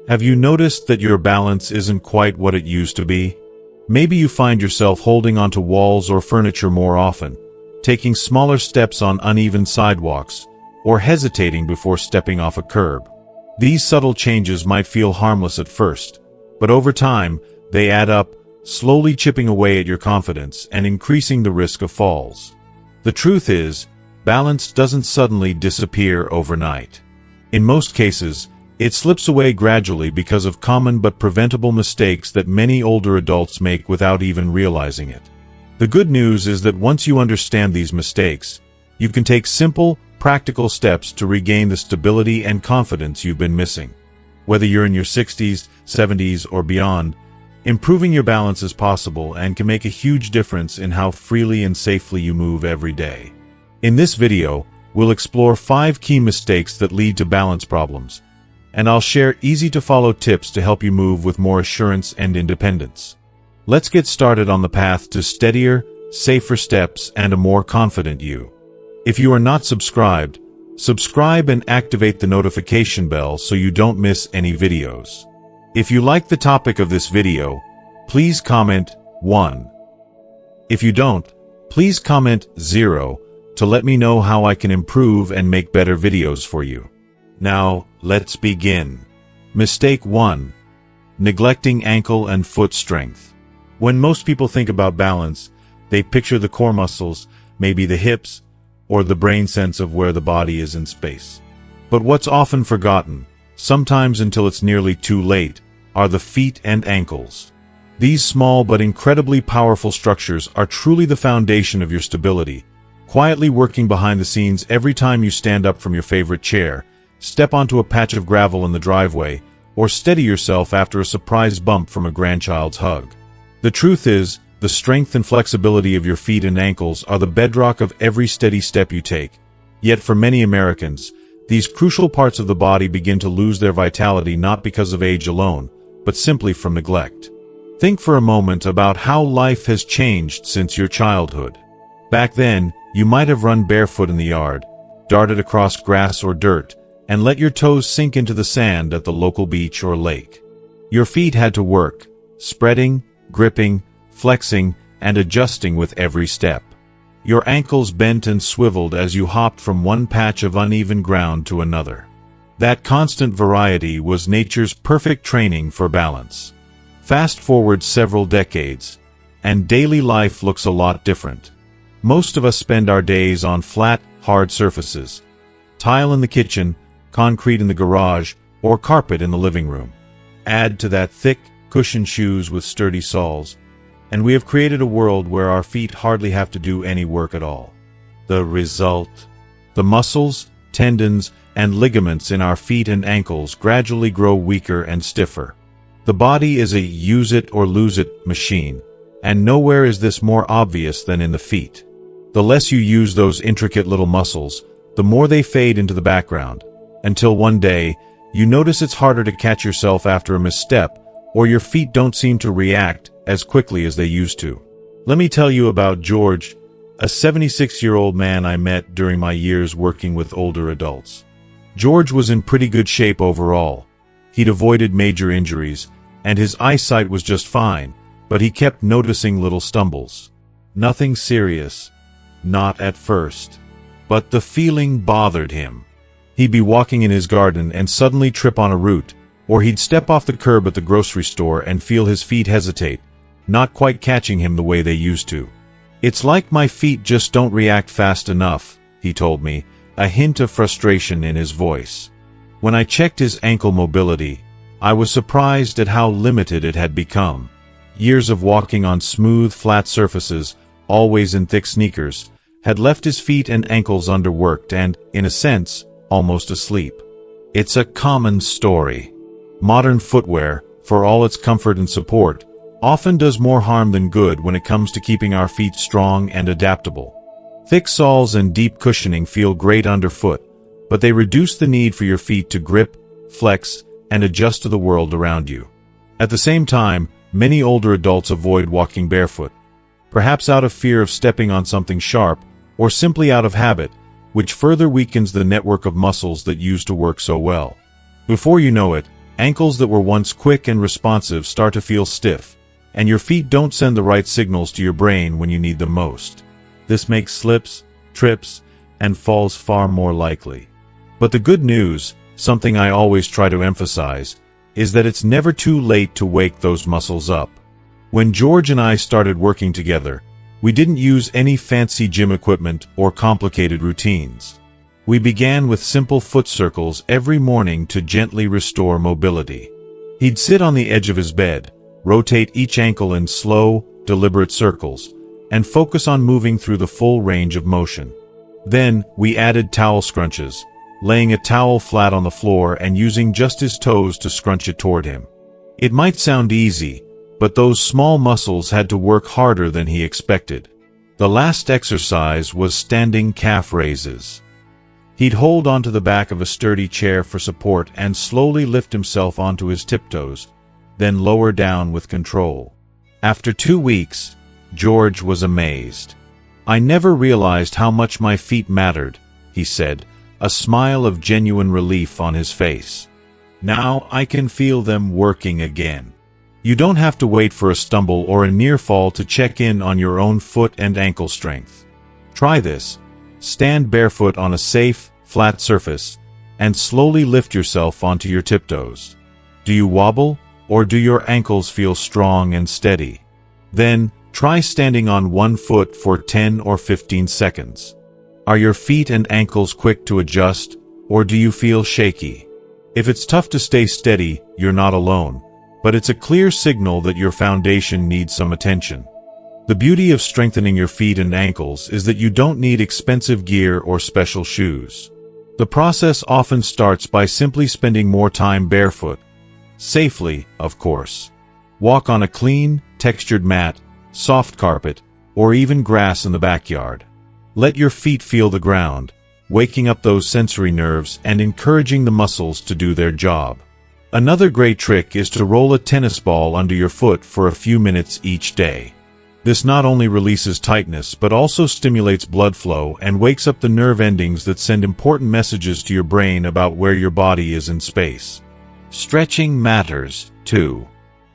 Have you noticed that your balance isn't quite what it used to be? Maybe you find yourself holding onto walls or furniture more often, taking smaller steps on uneven sidewalks, or hesitating before stepping off a curb. These subtle changes might feel harmless at first, but over time, they add up, slowly chipping away at your confidence and increasing the risk of falls. The truth is, balance doesn't suddenly disappear overnight. In most cases, it slips away gradually because of common but preventable mistakes that many older adults make without even realizing it. The good news is that once you understand these mistakes, you can take simple, practical steps to regain the stability and confidence you've been missing. Whether you're in your 60s, 70s, or beyond, improving your balance is possible and can make a huge difference in how freely and safely you move every day. In this video, we'll explore 5 key mistakes that lead to balance problems, and I'll share easy-to-follow tips to help you move with more assurance and independence. Let's get started on the path to steadier, safer steps and a more confident you. If you are not subscribed, subscribe and activate the notification bell so you don't miss any videos. If you like the topic of this video, please comment 1. If you don't, please comment 0 to let me know how I can improve and make better videos for you. Now, let's begin. Mistake 1. Neglecting ankle and foot strength. When most people think about balance, they picture the core muscles, maybe the hips, or the brain sense of where the body is in space. But what's often forgotten, sometimes until it's nearly too late, are the feet and ankles. These small but incredibly powerful structures are truly the foundation of your stability, quietly working behind the scenes every time you stand up from your favorite chair, step onto a patch of gravel in the driveway, or steady yourself after a surprise bump from a grandchild's hug. The truth is, the strength and flexibility of your feet and ankles are the bedrock of every steady step you take. Yet for many Americans, these crucial parts of the body begin to lose their vitality not because of age alone, but simply from neglect. Think for a moment about how life has changed since your childhood. Back then, you might have run barefoot in the yard, darted across grass or dirt, and let your toes sink into the sand at the local beach or lake. Your feet had to work, spreading, gripping, flexing, and adjusting with every step. Your ankles bent and swiveled as you hopped from one patch of uneven ground to another. That constant variety was nature's perfect training for balance. Fast forward several decades, and daily life looks a lot different. Most of us spend our days on flat, hard surfaces. Tile in the kitchen, concrete in the garage, or carpet in the living room. Add to that thick, cushioned shoes with sturdy soles, and we have created a world where our feet hardly have to do any work at all. The result? The muscles, tendons, and ligaments in our feet and ankles gradually grow weaker and stiffer. The body is a use-it-or-lose-it machine, and nowhere is this more obvious than in the feet. The less you use those intricate little muscles, the more they fade into the background, until one day, you notice it's harder to catch yourself after a misstep, or your feet don't seem to react as quickly as they used to. Let me tell you about George, a 76-year-old man I met during my years working with older adults. George was in pretty good shape overall. He'd avoided major injuries, and his eyesight was just fine, but he kept noticing little stumbles. Nothing serious. Not at first. But the feeling bothered him. He'd be walking in his garden and suddenly trip on a root, or he'd step off the curb at the grocery store and feel his feet hesitate, not quite catching him the way they used to. "It's like my feet just don't react fast enough," he told me, a hint of frustration in his voice. When I checked his ankle mobility, I was surprised at how limited it had become. Years of walking on smooth, flat surfaces, always in thick sneakers, had left his feet and ankles underworked and, in a sense, almost asleep. It's a common story. Modern footwear, for all its comfort and support, often does more harm than good when it comes to keeping our feet strong and adaptable. Thick soles and deep cushioning feel great underfoot, but they reduce the need for your feet to grip, flex, and adjust to the world around you. At the same time, many older adults avoid walking barefoot, perhaps out of fear of stepping on something sharp, or simply out of habit, which further weakens the network of muscles that used to work so well. Before you know it, Ankles that were once quick and responsive start to feel stiff, and your feet don't send the right signals to your brain when you need them most. This makes slips, trips, and falls far more likely. But the good news, something I always try to emphasize, is that it's never too late to wake those muscles up. When George and I started working together, we didn't use any fancy gym equipment or complicated routines. We began with simple foot circles every morning to gently restore mobility. He'd sit on the edge of his bed, rotate each ankle in slow, deliberate circles, and focus on moving through the full range of motion. Then, we added towel scrunches, laying a towel flat on the floor and using just his toes to scrunch it toward him. It might sound easy, but those small muscles had to work harder than he expected. The last exercise was standing calf raises. He'd hold onto the back of a sturdy chair for support and slowly lift himself onto his tiptoes, then lower down with control. After 2 weeks, George was amazed. "I never realized how much my feet mattered," he said, a smile of genuine relief on his face. "Now I can feel them working again." You don't have to wait for a stumble or a near fall to check in on your own foot and ankle strength. Try this. Stand barefoot on a safe, flat surface, and slowly lift yourself onto your tiptoes. Do you wobble, or do your ankles feel strong and steady? Then, try standing on one foot for 10 or 15 seconds. Are your feet and ankles quick to adjust, or do you feel shaky? If it's tough to stay steady, you're not alone, but it's a clear signal that your foundation needs some attention. The beauty of strengthening your feet and ankles is that you don't need expensive gear or special shoes. The process often starts by simply spending more time barefoot. Safely, of course. Walk on a clean, textured mat, soft carpet, or even grass in the backyard. Let your feet feel the ground, waking up those sensory nerves and encouraging the muscles to do their job. Another great trick is to roll a tennis ball under your foot for a few minutes each day. This not only releases tightness but also stimulates blood flow and wakes up the nerve endings that send important messages to your brain about where your body is in space. Stretching matters, too.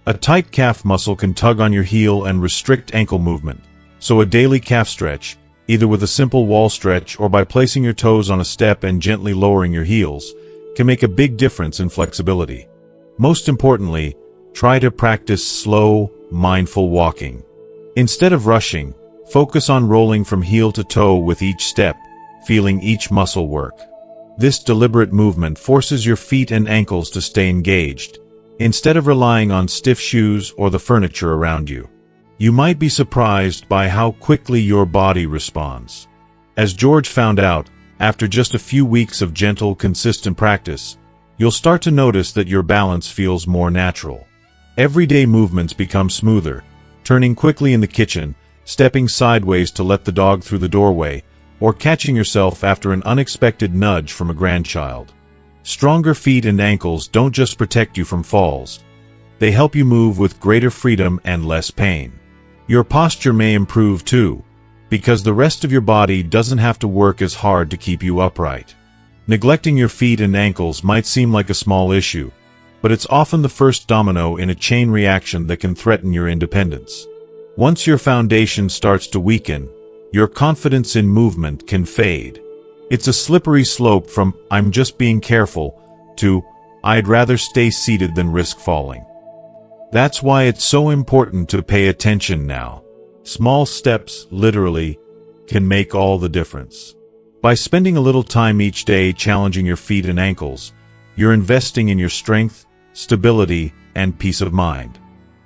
A tight calf muscle can tug on your heel and restrict ankle movement, so a daily calf stretch, either with a simple wall stretch or by placing your toes on a step and gently lowering your heels, can make a big difference in flexibility. Most importantly, try to practice slow, mindful walking. Instead of rushing, focus on rolling from heel to toe with each step, feeling each muscle work. This deliberate movement forces your feet and ankles to stay engaged, instead of relying on stiff shoes or the furniture around you. You might be surprised by how quickly your body responds. As George found out, after just a few weeks of gentle, consistent practice, you'll start to notice that your balance feels more natural. Everyday movements become smoother, turning quickly in the kitchen, stepping sideways to let the dog through the doorway, or catching yourself after an unexpected nudge from a grandchild. Stronger feet and ankles don't just protect you from falls. They help you move with greater freedom and less pain. Your posture may improve too, because the rest of your body doesn't have to work as hard to keep you upright. Neglecting your feet and ankles might seem like a small issue, but it's often the first domino in a chain reaction that can threaten your independence. Once your foundation starts to weaken, your confidence in movement can fade. It's a slippery slope from "I'm just being careful" to "I'd rather stay seated than risk falling." That's why it's so important to pay attention now. Small steps, literally, can make all the difference. By spending a little time each day challenging your feet and ankles, you're investing in your strength, stability, and peace of mind.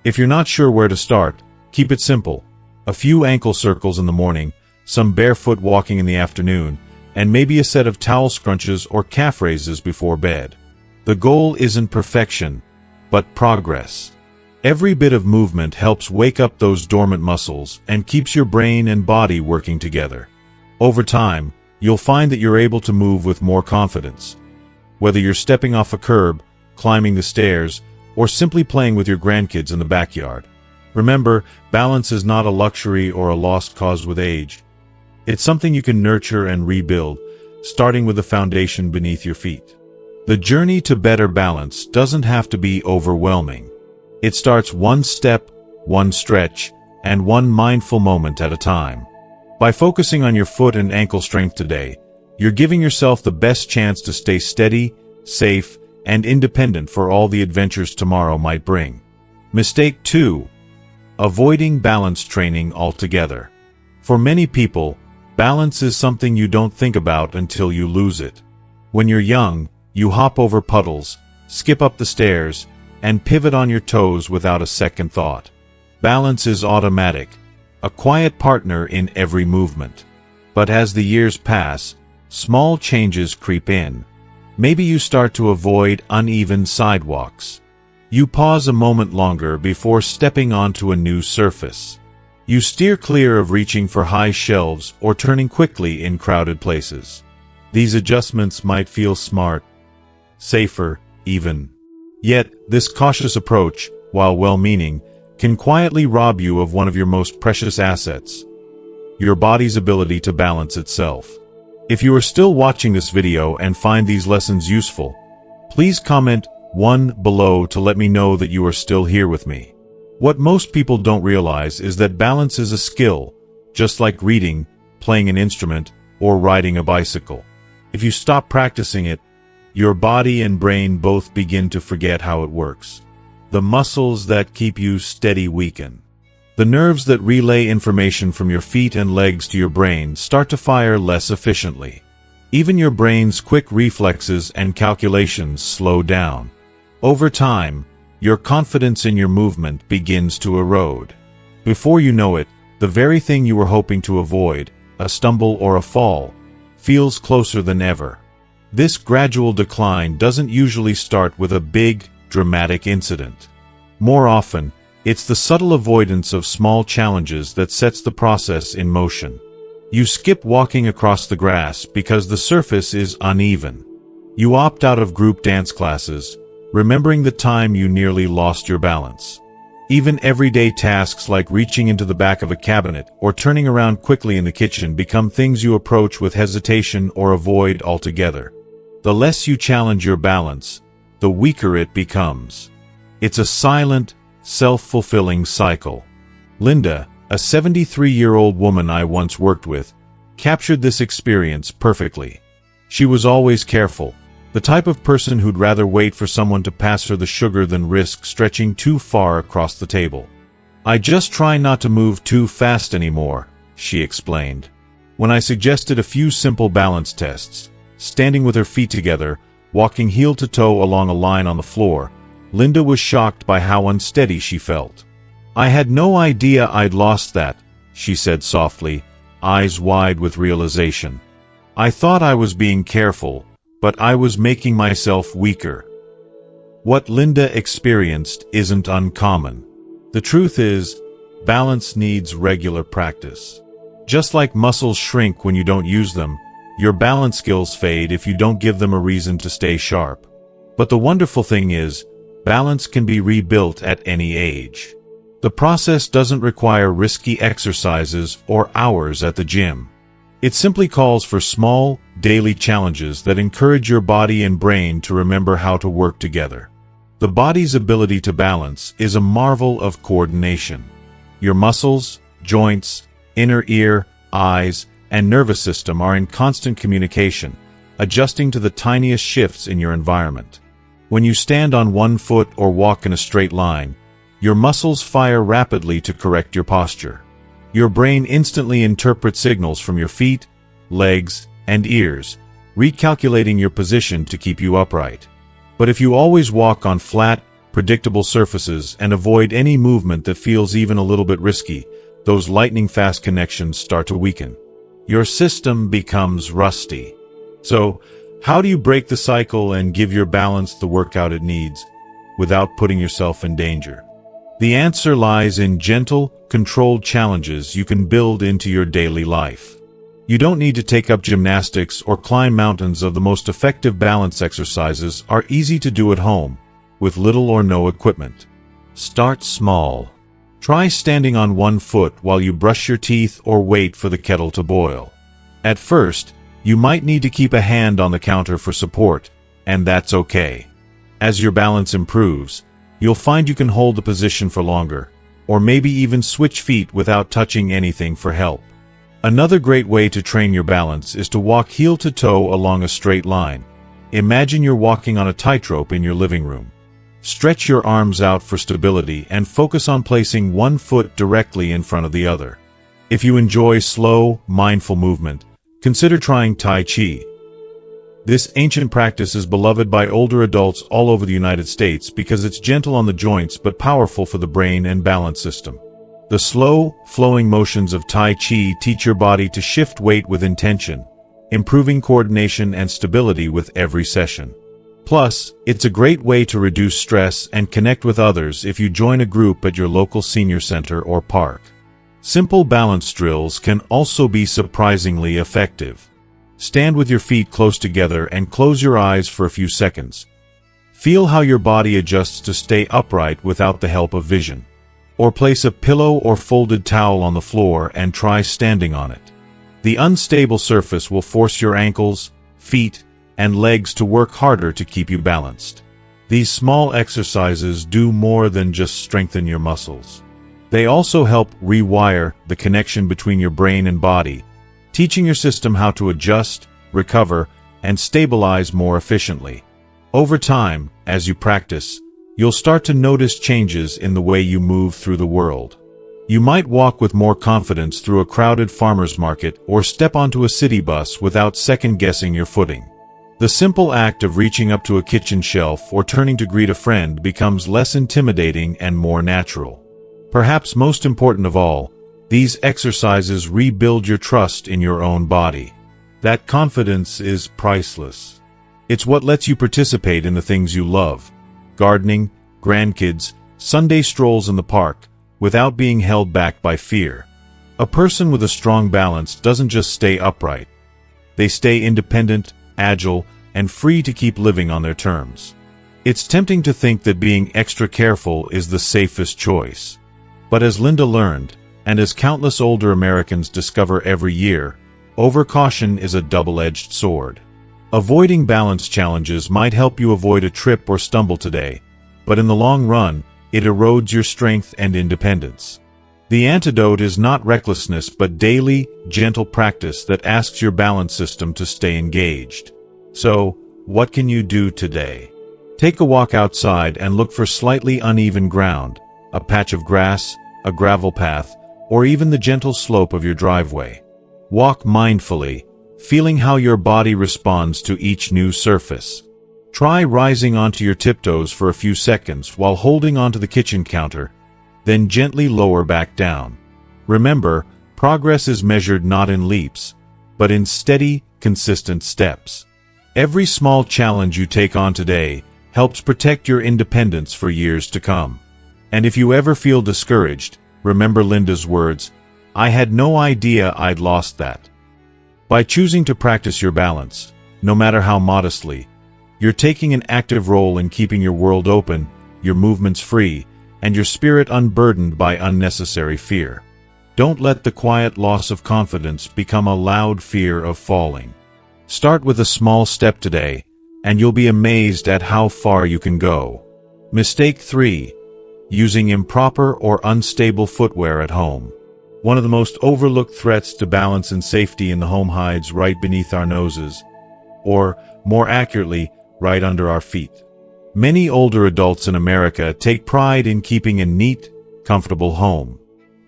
If you're not sure where to start, keep it simple. A few ankle circles in the morning, some barefoot walking in the afternoon, and maybe a set of towel scrunches or calf raises before bed. The goal isn't perfection, but progress. Every bit of movement helps wake up those dormant muscles and keeps your brain and body working together. Over time, you'll find that you're able to move with more confidence. Whether you're stepping off a curb, climbing the stairs, or simply playing with your grandkids in the backyard. Remember, balance is not a luxury or a lost cause with age. It's something you can nurture and rebuild, starting with the foundation beneath your feet. The journey to better balance doesn't have to be overwhelming. It starts one step, one stretch, and one mindful moment at a time. By focusing on your foot and ankle strength today, you're giving yourself the best chance to stay steady, safe, and independent for all the adventures tomorrow might bring. Mistake 2. Avoiding balance training altogether. For many people, balance is something you don't think about until you lose it. When you're young, you hop over puddles, skip up the stairs, and pivot on your toes without a second thought. Balance is automatic, a quiet partner in every movement. But as the years pass, small changes creep in. Maybe you start to avoid uneven sidewalks. You pause a moment longer before stepping onto a new surface. You steer clear of reaching for high shelves or turning quickly in crowded places. These adjustments might feel smart, safer, even. Yet, this cautious approach, while well-meaning, can quietly rob you of one of your most precious assets: your body's ability to balance itself. If you are still watching this video and find these lessons useful, please comment 1 below to let me know that you are still here with me. What most people don't realize is that balance is a skill, just like reading, playing an instrument, or riding a bicycle. If you stop practicing it, your body and brain both begin to forget how it works. The muscles that keep you steady weaken. The nerves that relay information from your feet and legs to your brain start to fire less efficiently. Even your brain's quick reflexes and calculations slow down. Over time, your confidence in your movement begins to erode. Before you know it, the very thing you were hoping to avoid, a stumble or a fall, feels closer than ever. This gradual decline doesn't usually start with a big, dramatic incident. More often, it's the subtle avoidance of small challenges that sets the process in motion. You skip walking across the grass because the surface is uneven. You opt out of group dance classes, remembering the time you nearly lost your balance. Even everyday tasks like reaching into the back of a cabinet or turning around quickly in the kitchen become things you approach with hesitation or avoid altogether. The less you challenge your balance, the weaker it becomes. It's a silent, self-fulfilling cycle. Linda, a 73-year-old woman I once worked with, captured this experience perfectly. She was always careful, the type of person who'd rather wait for someone to pass her the sugar than risk stretching too far across the table. "I just try not to move too fast anymore," she explained. When I suggested a few simple balance tests, standing with her feet together, walking heel to toe along a line on the floor, Linda was shocked by how unsteady she felt. "I had no idea I'd lost that," she said softly, eyes wide with realization. "I thought I was being careful, but I was making myself weaker." What Linda experienced isn't uncommon. The truth is, balance needs regular practice. Just like muscles shrink when you don't use them, your balance skills fade if you don't give them a reason to stay sharp. But the wonderful thing is, balance can be rebuilt at any age. The process doesn't require risky exercises or hours at the gym. It simply calls for small, daily challenges that encourage your body and brain to remember how to work together. The body's ability to balance is a marvel of coordination. Your muscles, joints, inner ear, eyes, and nervous system are in constant communication, adjusting to the tiniest shifts in your environment. When you stand on one foot or walk in a straight line, your muscles fire rapidly to correct your posture. Your brain instantly interprets signals from your feet, legs, and ears, recalculating your position to keep you upright. But if you always walk on flat, predictable surfaces and avoid any movement that feels even a little bit risky, those lightning-fast connections start to weaken. Your system becomes rusty. So, how do you break the cycle and give your balance the workout it needs, without putting yourself in danger? The answer lies in gentle, controlled challenges you can build into your daily life. You don't need to take up gymnastics or climb mountains. The most effective balance exercises are easy to do at home, with little or no equipment. Start small. Try standing on one foot while you brush your teeth or wait for the kettle to boil. At first, you might need to keep a hand on the counter for support, and that's okay. As your balance improves, you'll find you can hold the position for longer, or maybe even switch feet without touching anything for help. Another great way to train your balance is to walk heel to toe along a straight line. Imagine you're walking on a tightrope in your living room. Stretch your arms out for stability and focus on placing one foot directly in front of the other. If you enjoy slow, mindful movement, consider trying Tai Chi. This ancient practice is beloved by older adults all over the United States because it's gentle on the joints but powerful for the brain and balance system. The slow, flowing motions of Tai Chi teach your body to shift weight with intention, improving coordination and stability with every session. Plus, it's a great way to reduce stress and connect with others if you join a group at your local senior center or park. Simple balance drills can also be surprisingly effective. Stand with your feet close together and close your eyes for a few seconds. Feel how your body adjusts to stay upright without the help of vision. Or place a pillow or folded towel on the floor and try standing on it. The unstable surface will force your ankles, feet, and legs to work harder to keep you balanced. These small exercises do more than just strengthen your muscles. They also help rewire the connection between your brain and body, teaching your system how to adjust, recover, and stabilize more efficiently. Over time, as you practice, you'll start to notice changes in the way you move through the world. You might walk with more confidence through a crowded farmer's market or step onto a city bus without second-guessing your footing. The simple act of reaching up to a kitchen shelf or turning to greet a friend becomes less intimidating and more natural. Perhaps most important of all, these exercises rebuild your trust in your own body. That confidence is priceless. It's what lets you participate in the things you love: gardening, grandkids, Sunday strolls in the park, without being held back by fear. A person with a strong balance doesn't just stay upright. They stay independent, agile, and free to keep living on their terms. It's tempting to think that being extra careful is the safest choice. But as Linda learned, and as countless older Americans discover every year, overcaution is a double-edged sword. Avoiding balance challenges might help you avoid a trip or stumble today, but in the long run, it erodes your strength and independence. The antidote is not recklessness but daily, gentle practice that asks your balance system to stay engaged. So, what can you do today? Take a walk outside and look for slightly uneven ground, a patch of grass, a gravel path, or even the gentle slope of your driveway. Walk mindfully, feeling how your body responds to each new surface. Try rising onto your tiptoes for a few seconds while holding onto the kitchen counter, then gently lower back down. Remember, progress is measured not in leaps, but in steady, consistent steps. Every small challenge you take on today helps protect your independence for years to come. And if you ever feel discouraged, remember Linda's words, "I had no idea I'd lost that." By choosing to practice your balance, no matter how modestly, you're taking an active role in keeping your world open, your movements free, and your spirit unburdened by unnecessary fear. Don't let the quiet loss of confidence become a loud fear of falling. Start with a small step today, and you'll be amazed at how far you can go. Mistake 3. Using improper or unstable footwear at home. One of the most overlooked threats to balance and safety in the home hides right beneath our noses, or, more accurately, right under our feet. Many older adults in America take pride in keeping a neat, comfortable home.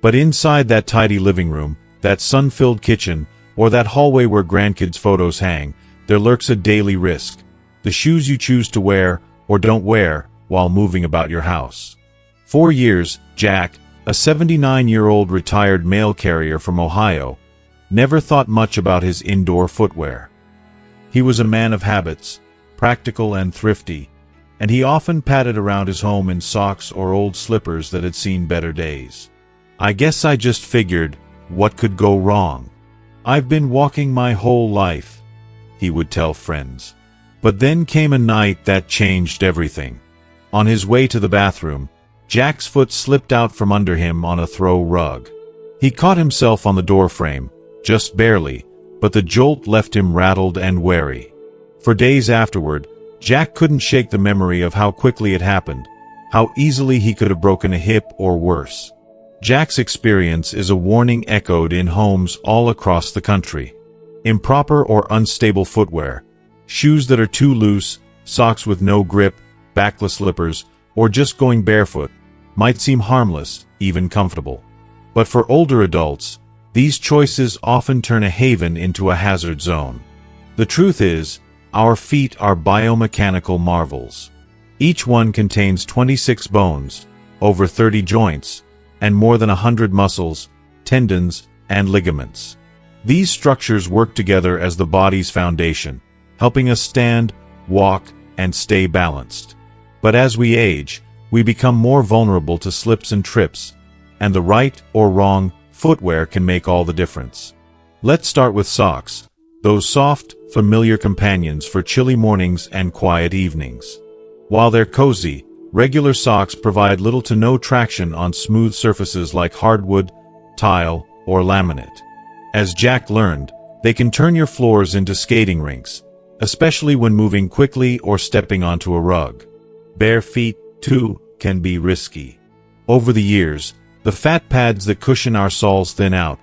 But inside that tidy living room, that sun-filled kitchen, or that hallway where grandkids' photos hang, there lurks a daily risk: the shoes you choose to wear or don't wear while moving about your house. For years, Jack, a 79-year-old retired mail carrier from Ohio, never thought much about his indoor footwear. He was a man of habits, practical and thrifty, and he often padded around his home in socks or old slippers that had seen better days. "I guess I just figured, what could go wrong? I've been walking my whole life," he would tell friends. But then came a night that changed everything. On his way to the bathroom, Jack's foot slipped out from under him on a throw rug. He caught himself on the doorframe, just barely, but the jolt left him rattled and wary. For days afterward, Jack couldn't shake the memory of how quickly it happened, how easily he could have broken a hip or worse. Jack's experience is a warning echoed in homes all across the country. Improper or unstable footwear, shoes that are too loose, socks with no grip, backless slippers, or just going barefoot, might seem harmless, even comfortable. But for older adults, these choices often turn a haven into a hazard zone. The truth is, our feet are biomechanical marvels. Each one contains 26 bones, over 30 joints, and more than 100 muscles, tendons, and ligaments. These structures work together as the body's foundation, helping us stand, walk, and stay balanced. But as we age, we become more vulnerable to slips and trips, and the right or wrong footwear can make all the difference. Let's start with socks, those soft, familiar companions for chilly mornings and quiet evenings. While they're cozy, regular socks provide little to no traction on smooth surfaces like hardwood, tile, or laminate. As Jack learned, they can turn your floors into skating rinks, especially when moving quickly or stepping onto a rug. Bare feet, too, can be risky. Over the years, the fat pads that cushion our soles thin out,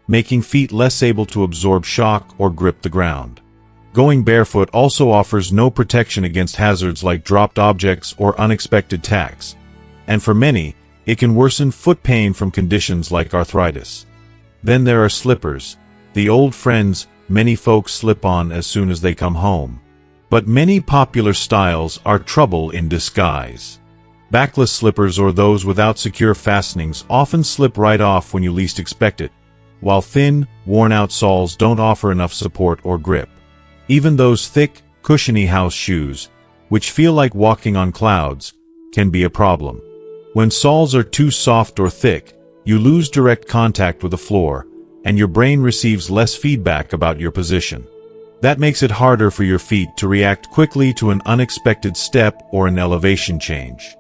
making feet less able to absorb shock or grip the ground. Going barefoot also offers no protection against hazards like dropped objects or unexpected tacks, and for many, it can worsen foot pain from conditions like arthritis. Then there are slippers, the old friends many folks slip on as soon as they come home. But many popular styles are trouble in disguise. Backless slippers or those without secure fastenings often slip right off when you least expect it, while thin, worn-out soles don't offer enough support or grip. Even those thick, cushiony house shoes, which feel like walking on clouds, can be a problem. When soles are too soft or thick, you lose direct contact with the floor, and your brain receives less feedback about your position. That makes it harder for your feet to react quickly to an unexpected step or an elevation change.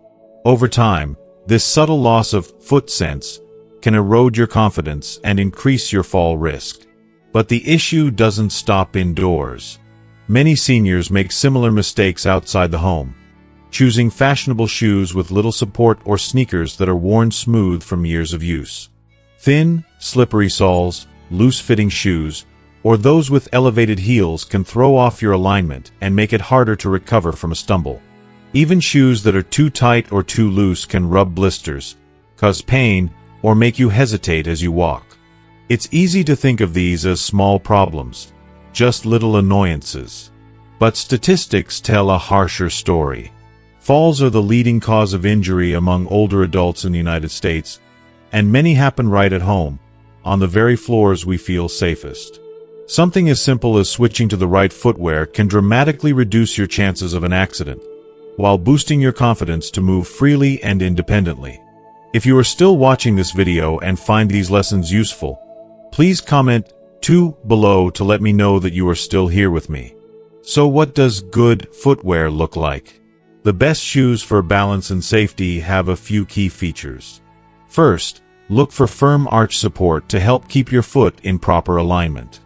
Over time, this subtle loss of foot sense can erode your confidence and increase your fall risk. But the issue doesn't stop indoors. Many seniors make similar mistakes outside the home, choosing fashionable shoes with little support or sneakers that are worn smooth from years of use. Thin, slippery soles, loose-fitting shoes, or those with elevated heels can throw off your alignment and make it harder to recover from a stumble. Even shoes that are too tight or too loose can rub blisters, cause pain, or make you hesitate as you walk. It's easy to think of these as small problems, just little annoyances. But statistics tell a harsher story. Falls are the leading cause of injury among older adults in the United States, and many happen right at home, on the very floors we feel safest. Something as simple as switching to the right footwear can dramatically reduce your chances of an accident, while boosting your confidence to move freely and independently. If you are still watching this video and find these lessons useful, please comment 2 below to let me know that you are still here with me. So what does good footwear look like? The best shoes for balance and safety have a few key features. First, look for firm arch support to help keep your foot in proper alignment.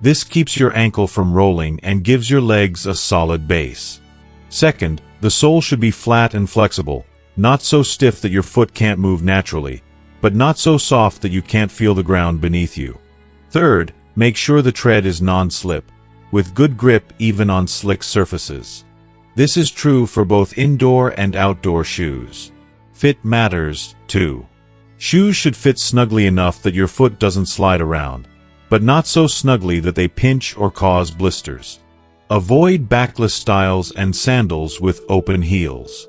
This keeps your ankle from rolling and gives your legs a solid base. Second, the sole should be flat and flexible, not so stiff that your foot can't move naturally, but not so soft that you can't feel the ground beneath you. Third, make sure the tread is non-slip, with good grip even on slick surfaces. This is true for both indoor and outdoor shoes. Fit matters, too. Shoes should fit snugly enough that your foot doesn't slide around, but not so snugly that they pinch or cause blisters. Avoid backless styles and sandals with open heels.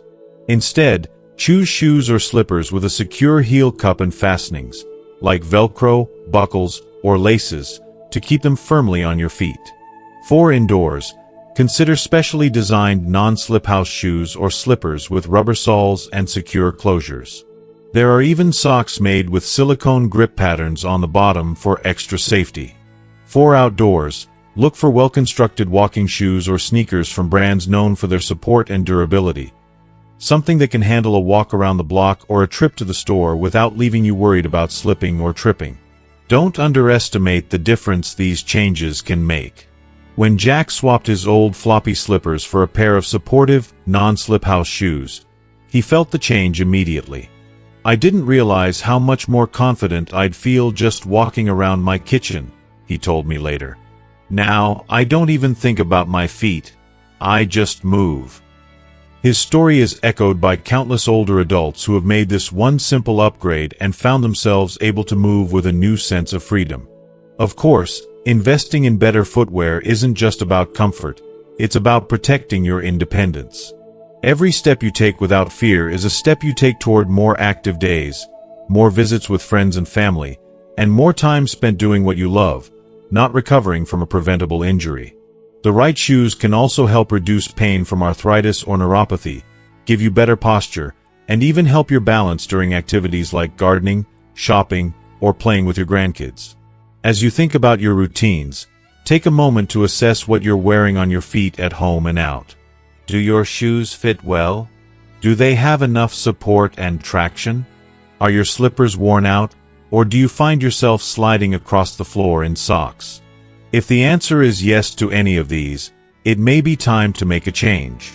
Instead, choose shoes or slippers with a secure heel cup and fastenings, like Velcro, buckles, or laces, to keep them firmly on your feet. For indoors, consider specially designed non-slip house shoes or slippers with rubber soles and secure closures. There are even socks made with silicone grip patterns on the bottom for extra safety. For outdoors, look for well-constructed walking shoes or sneakers from brands known for their support and durability. Something that can handle a walk around the block or a trip to the store without leaving you worried about slipping or tripping. Don't underestimate the difference these changes can make. When Jack swapped his old floppy slippers for a pair of supportive, non-slip house shoes, he felt the change immediately. "I didn't realize how much more confident I'd feel just walking around my kitchen," he told me later. "Now, I don't even think about my feet. I just move." His story is echoed by countless older adults who have made this one simple upgrade and found themselves able to move with a new sense of freedom. Of course, investing in better footwear isn't just about comfort, it's about protecting your independence. Every step you take without fear is a step you take toward more active days, more visits with friends and family, and more time spent doing what you love, not recovering from a preventable injury. The right shoes can also help reduce pain from arthritis or neuropathy, give you better posture, and even help your balance during activities like gardening, shopping, or playing with your grandkids. As you think about your routines, take a moment to assess what you're wearing on your feet at home and out. Do your shoes fit well? Do they have enough support and traction? Are your slippers worn out, or do you find yourself sliding across the floor in socks? If the answer is yes to any of these, it may be time to make a change.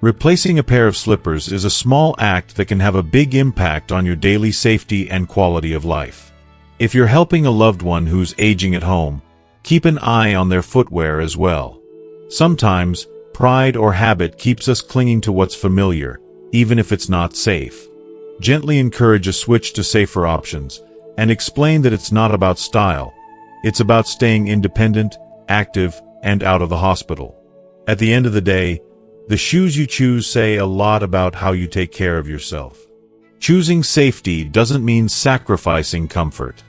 Replacing a pair of slippers is a small act that can have a big impact on your daily safety and quality of life. If you're helping a loved one who's aging at home, keep an eye on their footwear as well. Sometimes, pride or habit keeps us clinging to what's familiar, even if it's not safe. Gently encourage a switch to safer options, and explain that it's not about style. It's about staying independent, active, and out of the hospital. At the end of the day, the shoes you choose say a lot about how you take care of yourself. Choosing safety doesn't mean sacrificing comfort.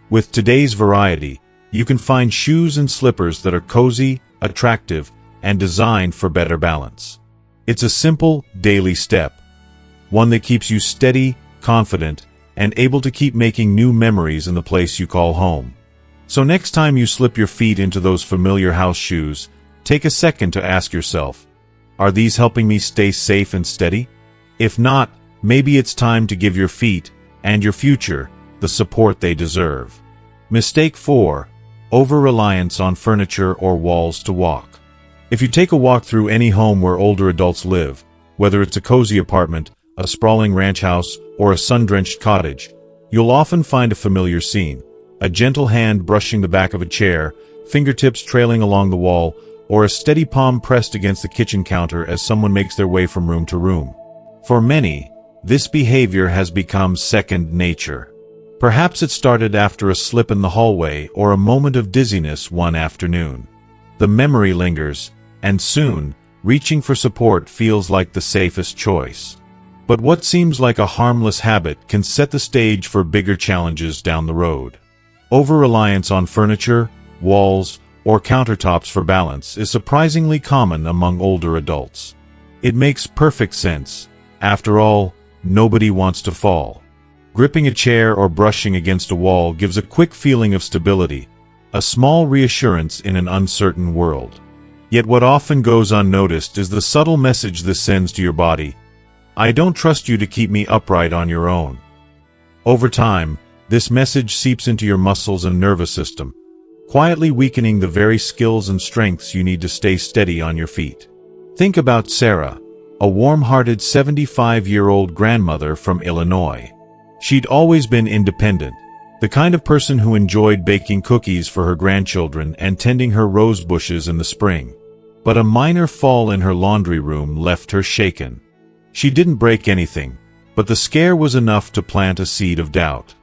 With today's variety, you can find shoes and slippers that are cozy, attractive, and designed for better balance. It's a simple, daily step, one that keeps you steady, confident, and able to keep making new memories in the place you call home. So next time you slip your feet into those familiar house shoes, take a second to ask yourself, are these helping me stay safe and steady? If not, maybe it's time to give your feet, and your future, the support they deserve. Mistake 4. Over-reliance on furniture or walls to walk. If you take a walk through any home where older adults live, whether it's a cozy apartment, a sprawling ranch house, or a sun-drenched cottage, you'll often find a familiar scene. A gentle hand brushing the back of a chair, fingertips trailing along the wall, or a steady palm pressed against the kitchen counter as someone makes their way from room to room. For many, this behavior has become second nature. Perhaps it started after a slip in the hallway or a moment of dizziness one afternoon. The memory lingers, and soon, reaching for support feels like the safest choice. But what seems like a harmless habit can set the stage for bigger challenges down the road. Over-reliance on furniture, walls, or countertops for balance is surprisingly common among older adults. It makes perfect sense. After all, nobody wants to fall. Gripping a chair or brushing against a wall gives a quick feeling of stability, a small reassurance in an uncertain world. Yet what often goes unnoticed is the subtle message this sends to your body. I don't trust you to keep me upright on your own. Over time, this message seeps into your muscles and nervous system, quietly weakening the very skills and strengths you need to stay steady on your feet. Think about Sarah, a warm-hearted 75-year-old grandmother from Illinois. She'd always been independent, the kind of person who enjoyed baking cookies for her grandchildren and tending her rose bushes in the spring. But a minor fall in her laundry room left her shaken. She didn't break anything, but the scare was enough to plant a seed of doubt.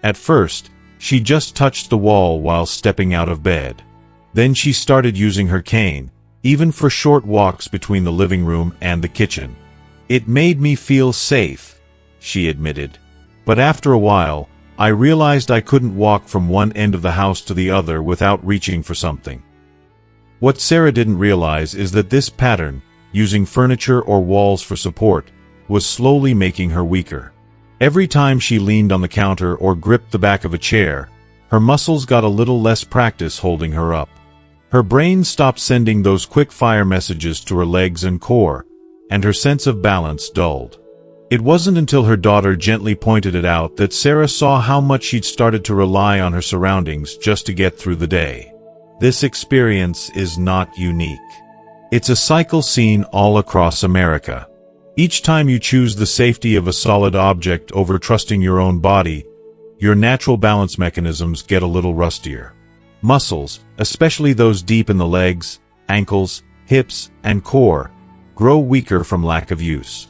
At first, she just touched the wall while stepping out of bed. Then she started using her cane, even for short walks between the living room and the kitchen. It made me feel safe, she admitted. But after a while, I realized I couldn't walk from one end of the house to the other without reaching for something. What Sarah didn't realize is that this pattern, using furniture or walls for support, was slowly making her weaker. Every time she leaned on the counter or gripped the back of a chair, her muscles got a little less practice holding her up. Her brain stopped sending those quick-fire messages to her legs and core, and her sense of balance dulled. It wasn't until her daughter gently pointed it out that Sarah saw how much she'd started to rely on her surroundings just to get through the day. This experience is not unique. It's a cycle seen all across America. Each time you choose the safety of a solid object over trusting your own body, your natural balance mechanisms get a little rustier. Muscles, especially those deep in the legs, ankles, hips, and core, grow weaker from lack of use.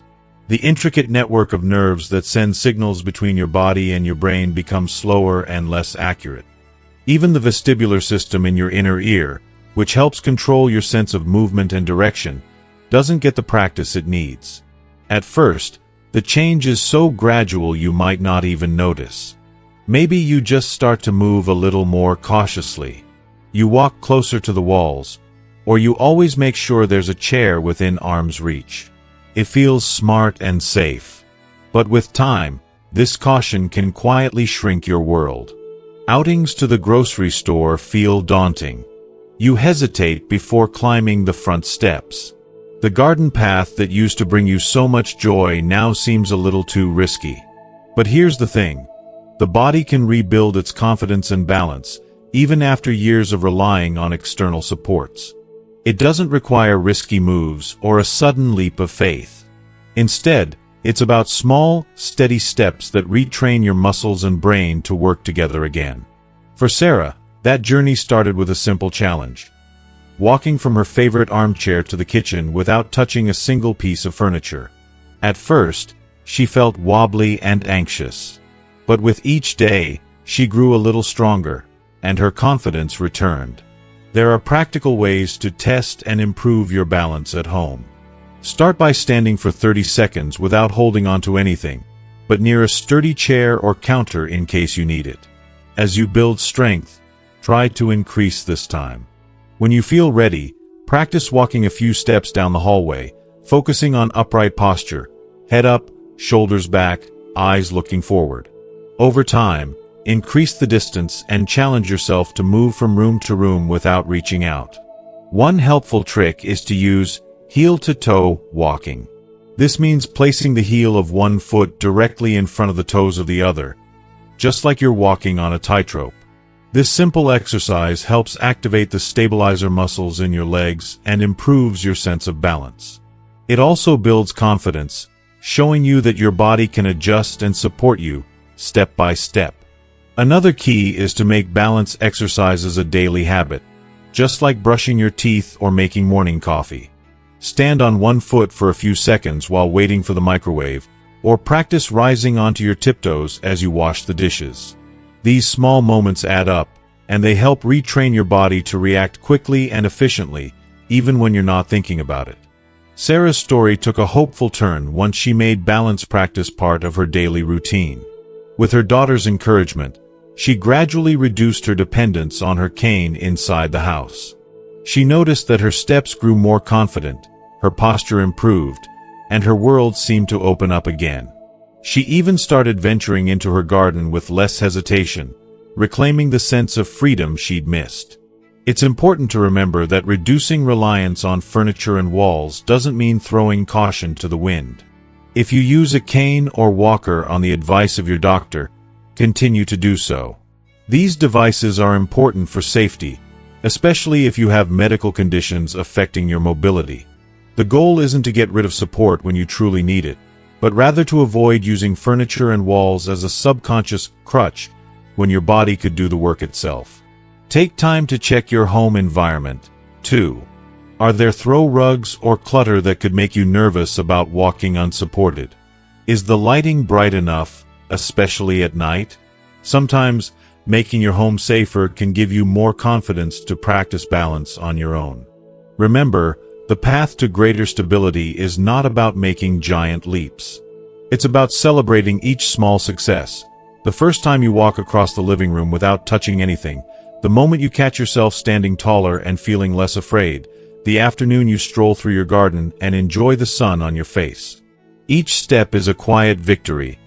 The intricate network of nerves that send signals between your body and your brain becomes slower and less accurate. Even the vestibular system in your inner ear, which helps control your sense of movement and direction, doesn't get the practice it needs. At first, the change is so gradual you might not even notice. Maybe you just start to move a little more cautiously. You walk closer to the walls, or you always make sure there's a chair within arm's reach. It feels smart and safe. But with time, this caution can quietly shrink your world. Outings to the grocery store feel daunting. You hesitate before climbing the front steps. The garden path that used to bring you so much joy now seems a little too risky. But here's the thing. The body can rebuild its confidence and balance, even after years of relying on external supports. It doesn't require risky moves or a sudden leap of faith. Instead, it's about small, steady steps that retrain your muscles and brain to work together again. For Sarah, that journey started with a simple challenge: walking from her favorite armchair to the kitchen without touching a single piece of furniture. At first, she felt wobbly and anxious. But with each day, she grew a little stronger, and her confidence returned. There are practical ways to test and improve your balance at home. Start by standing for 30 seconds without holding onto anything, but near a sturdy chair or counter in case you need it. As you build strength, try to increase this time. When you feel ready, practice walking a few steps down the hallway, focusing on upright posture, head up, shoulders back, eyes looking forward. Over time, increase the distance and challenge yourself to move from room to room without reaching out. One helpful trick is to use heel-to-toe walking. This means placing the heel of one foot directly in front of the toes of the other, just like you're walking on a tightrope. This simple exercise helps activate the stabilizer muscles in your legs and improves your sense of balance. It also builds confidence, showing you that your body can adjust and support you, step by step. Another key is to make balance exercises a daily habit, just like brushing your teeth or making morning coffee. Stand on one foot for a few seconds while waiting for the microwave, or practice rising onto your tiptoes as you wash the dishes. These small moments add up, and they help retrain your body to react quickly and efficiently, even when you're not thinking about it. Sarah's story took a hopeful turn once she made balance practice part of her daily routine. With her daughter's encouragement, she gradually reduced her dependence on her cane inside the house. She noticed that her steps grew more confident, her posture improved, and her world seemed to open up again. She even started venturing into her garden with less hesitation, reclaiming the sense of freedom she'd missed. It's important to remember that reducing reliance on furniture and walls doesn't mean throwing caution to the wind. If you use a cane or walker on the advice of your doctor, continue to do so. These devices are important for safety, especially if you have medical conditions affecting your mobility. The goal isn't to get rid of support when you truly need it, but rather to avoid using furniture and walls as a subconscious crutch when your body could do the work itself. Take time to check your home environment, too. Are there throw rugs or clutter that could make you nervous about walking unsupported? Is the lighting bright enough, especially at night? Sometimes, making your home safer can give you more confidence to practice balance on your own. Remember, the path to greater stability is not about making giant leaps. It's about celebrating each small success. The first time you walk across the living room without touching anything, the moment you catch yourself standing taller and feeling less afraid, the afternoon you stroll through your garden and enjoy the sun on your face. Each step is a quiet victory,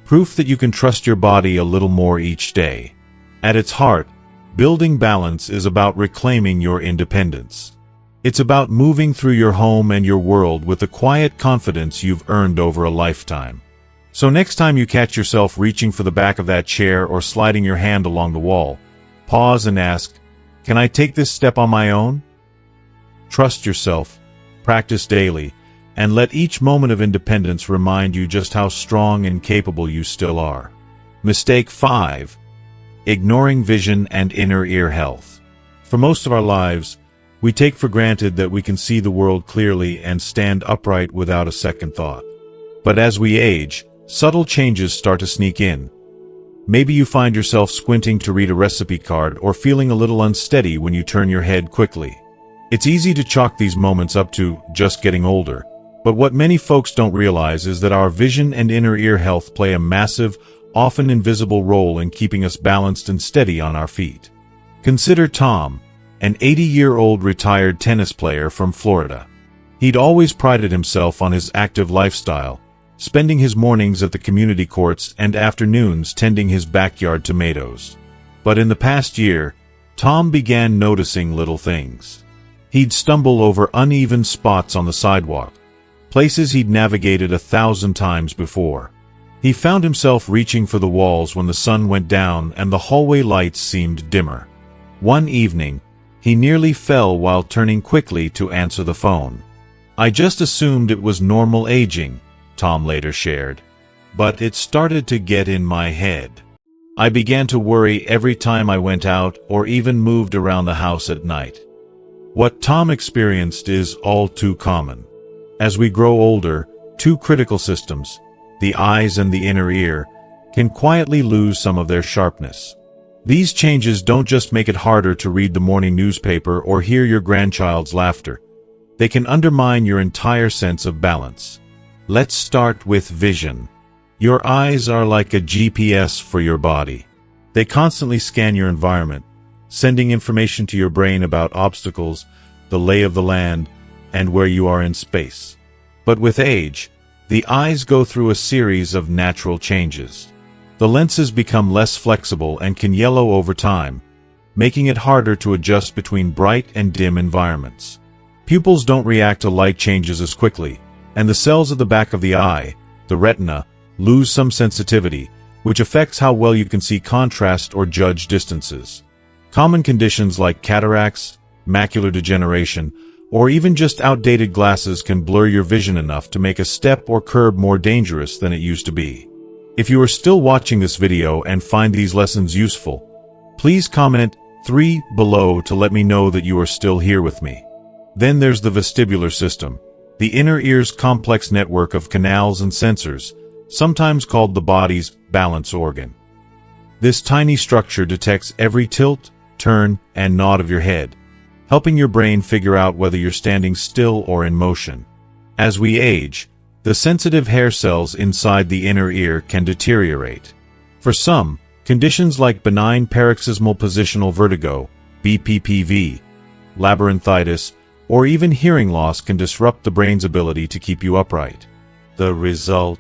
proof that you can trust your body a little more each day. At its heart, building balance is about reclaiming your independence. It's about moving through your home and your world with the quiet confidence you've earned over a lifetime. So next time you catch yourself reaching for the back of that chair or sliding your hand along the wall, pause and ask, Can I take this step on my own? Trust yourself, practice daily, and let each moment of independence remind you just how strong and capable you still are. Mistake 5. Ignoring vision and inner ear health. For most of our lives, we take for granted that we can see the world clearly and stand upright without a second thought. But as we age, subtle changes start to sneak in. Maybe you find yourself squinting to read a recipe card or feeling a little unsteady when you turn your head quickly. It's easy to chalk these moments up to just getting older, but what many folks don't realize is that our vision and inner ear health play a massive, often invisible role in keeping us balanced and steady on our feet. Consider Tom, an 80-year-old retired tennis player from Florida. He'd always prided himself on his active lifestyle, spending his mornings at the community courts and afternoons tending his backyard tomatoes. But in the past year, Tom began noticing little things. He'd stumble over uneven spots on the sidewalk, places he'd navigated 1,000 times before. He found himself reaching for the walls when the sun went down and the hallway lights seemed dimmer. One evening, he nearly fell while turning quickly to answer the phone. "I just assumed it was normal aging," Tom later shared. "But it started to get in my head. I began to worry every time I went out or even moved around the house at night." What Tom experienced is all too common. As we grow older, two critical systems, the eyes and the inner ear, can quietly lose some of their sharpness. These changes don't just make it harder to read the morning newspaper or hear your grandchild's laughter. They can undermine your entire sense of balance. Let's start with vision. Your eyes are like a GPS for your body. They constantly scan your environment, sending information to your brain about obstacles, the lay of the land, and where you are in space. But with age, the eyes go through a series of natural changes. The lenses become less flexible and can yellow over time, making it harder to adjust between bright and dim environments. Pupils don't react to light changes as quickly, and the cells at the back of the eye, the retina, lose some sensitivity, which affects how well you can see contrast or judge distances. Common conditions like cataracts, macular degeneration, or even just outdated glasses can blur your vision enough to make a step or curb more dangerous than it used to be. If you are still watching this video and find these lessons useful, please comment 3 below to let me know that you are still here with me. Then there's the vestibular system, the inner ear's complex network of canals and sensors, sometimes called the body's balance organ. This tiny structure detects every tilt, turn, and nod of your head, helping your brain figure out whether you're standing still or in motion. As we age, the sensitive hair cells inside the inner ear can deteriorate. For some, conditions like benign paroxysmal positional vertigo, BPPV, labyrinthitis, or even hearing loss can disrupt the brain's ability to keep you upright. The result?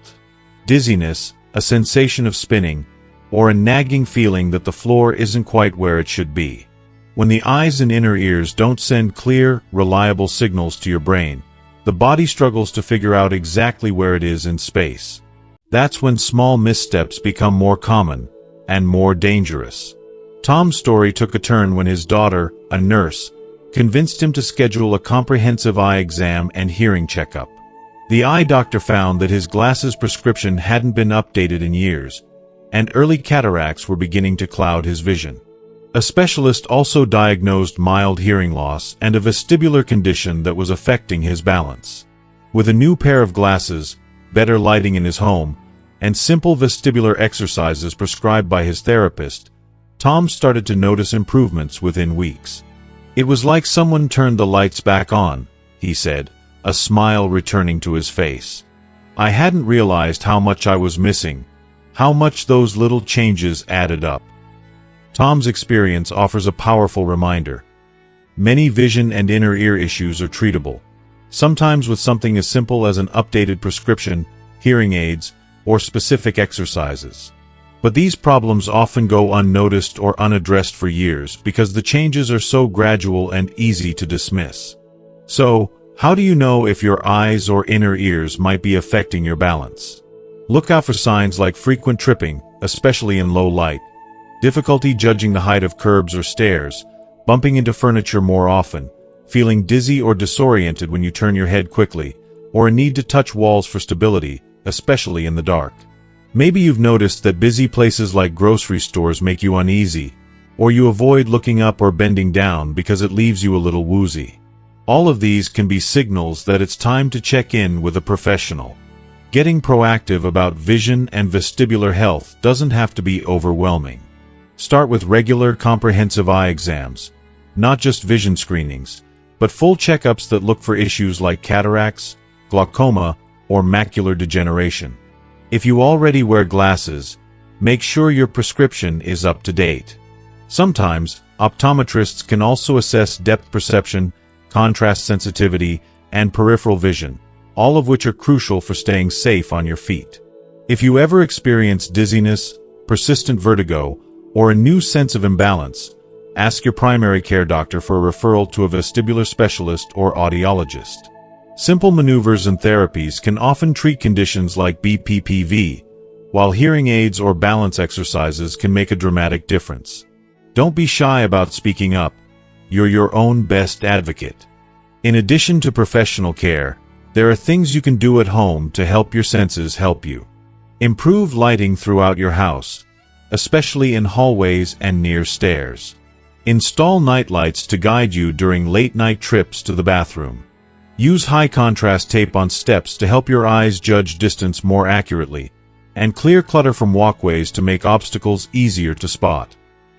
Dizziness, a sensation of spinning, or a nagging feeling that the floor isn't quite where it should be. When the eyes and inner ears don't send clear, reliable signals to your brain, the body struggles to figure out exactly where it is in space. That's when small missteps become more common and more dangerous. Tom's story took a turn when his daughter, a nurse, convinced him to schedule a comprehensive eye exam and hearing checkup. The eye doctor found that his glasses prescription hadn't been updated in years, and early cataracts were beginning to cloud his vision. A specialist also diagnosed mild hearing loss and a vestibular condition that was affecting his balance. With a new pair of glasses, better lighting in his home, and simple vestibular exercises prescribed by his therapist, Tom started to notice improvements within weeks. "It was like someone turned the lights back on," he said, a smile returning to his face. "I hadn't realized how much I was missing, how much those little changes added up." Tom's experience offers a powerful reminder. Many vision and inner ear issues are treatable, sometimes with something as simple as an updated prescription, hearing aids, or specific exercises. But these problems often go unnoticed or unaddressed for years because the changes are so gradual and easy to dismiss. So, how do you know if your eyes or inner ears might be affecting your balance? Look out for signs like frequent tripping, especially in low light, difficulty judging the height of curbs or stairs, bumping into furniture more often, feeling dizzy or disoriented when you turn your head quickly, or a need to touch walls for stability, especially in the dark. Maybe you've noticed that busy places like grocery stores make you uneasy, or you avoid looking up or bending down because it leaves you a little woozy. All of these can be signals that it's time to check in with a professional. Getting proactive about vision and vestibular health doesn't have to be overwhelming. Start with regular comprehensive eye exams, not just vision screenings, but full checkups that look for issues like cataracts, glaucoma, or macular degeneration. If you already wear glasses, make sure your prescription is up to date. Sometimes, optometrists can also assess depth perception, contrast sensitivity, and peripheral vision, all of which are crucial for staying safe on your feet. If you ever experience dizziness, persistent vertigo, or a new sense of imbalance, ask your primary care doctor for a referral to a vestibular specialist or audiologist. Simple maneuvers and therapies can often treat conditions like BPPV, while hearing aids or balance exercises can make a dramatic difference. Don't be shy about speaking up. You're your own best advocate. In addition to professional care, there are things you can do at home to help your senses help you. Improve lighting throughout your house, especially in hallways and near stairs. Install nightlights to guide you during late-night trips to the bathroom. Use high-contrast tape on steps to help your eyes judge distance more accurately, and clear clutter from walkways to make obstacles easier to spot.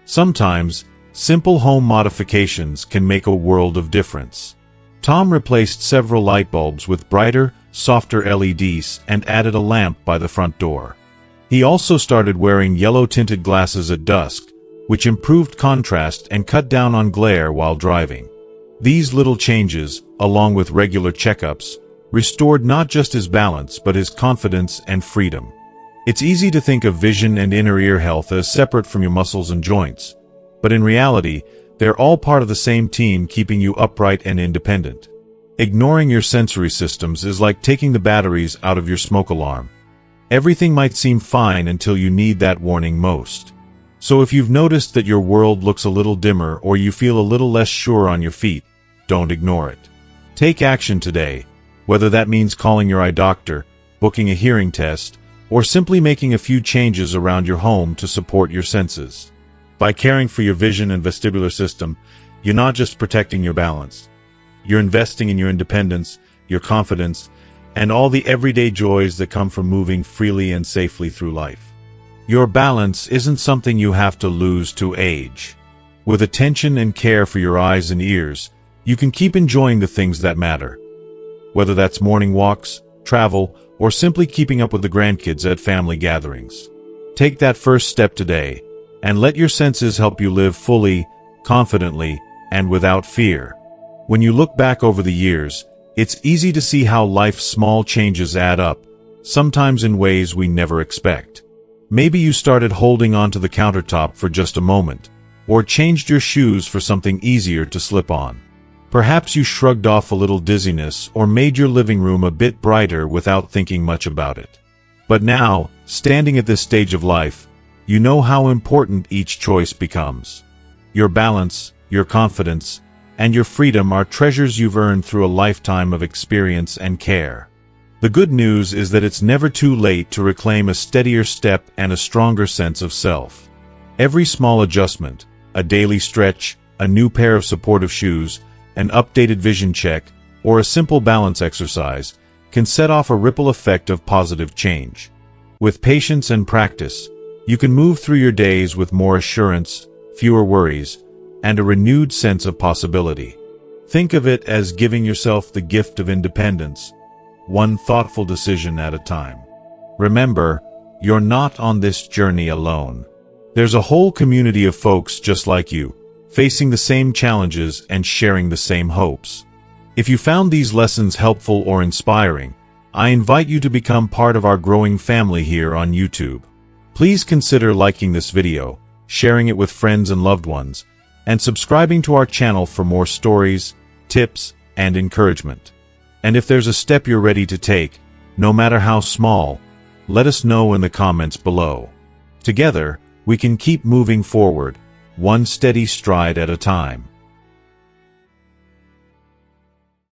Sometimes, simple home modifications can make a world of difference. Tom replaced several light bulbs with brighter, softer LEDs and added a lamp by the front door. He also started wearing yellow-tinted glasses at dusk, which improved contrast and cut down on glare while driving. These little changes, along with regular checkups, restored not just his balance but his confidence and freedom. It's easy to think of vision and inner ear health as separate from your muscles and joints, but in reality, they're all part of the same team keeping you upright and independent. Ignoring your sensory systems is like taking the batteries out of your smoke alarm. Everything might seem fine until you need that warning most. So if you've noticed that your world looks a little dimmer or you feel a little less sure on your feet, don't ignore it. Take action today, whether that means calling your eye doctor, booking a hearing test, or simply making a few changes around your home to support your senses. By caring for your vision and vestibular system, you're not just protecting your balance. You're investing in your independence, your confidence, and all the everyday joys that come from moving freely and safely through life. Your balance isn't something you have to lose to age. With attention and care for your eyes and ears, you can keep enjoying the things that matter. Whether that's morning walks, travel, or simply keeping up with the grandkids at family gatherings. Take that first step today, and let your senses help you live fully, confidently, and without fear. When you look back over the years, it's easy to see how life's small changes add up, sometimes in ways we never expect. Maybe you started holding onto the countertop for just a moment, or changed your shoes for something easier to slip on. Perhaps you shrugged off a little dizziness or made your living room a bit brighter without thinking much about it. But now, standing at this stage of life, you know how important each choice becomes. Your balance, your confidence, and your freedom are treasures you've earned through a lifetime of experience and care. The good news is that it's never too late to reclaim a steadier step and a stronger sense of self. Every small adjustment, a daily stretch, a new pair of supportive shoes, an updated vision check, or a simple balance exercise, can set off a ripple effect of positive change. With patience and practice, you can move through your days with more assurance, fewer worries, and a renewed sense of possibility. Think of it as giving yourself the gift of independence, one thoughtful decision at a time. Remember, you're not on this journey alone. There's a whole community of folks just like you, facing the same challenges and sharing the same hopes. If you found these lessons helpful or inspiring, I invite you to become part of our growing family here on YouTube. Please consider liking this video, sharing it with friends and loved ones, and subscribing to our channel for more stories, tips, and encouragement. And if there's a step you're ready to take, no matter how small, let us know in the comments below. Together, we can keep moving forward, one steady stride at a time.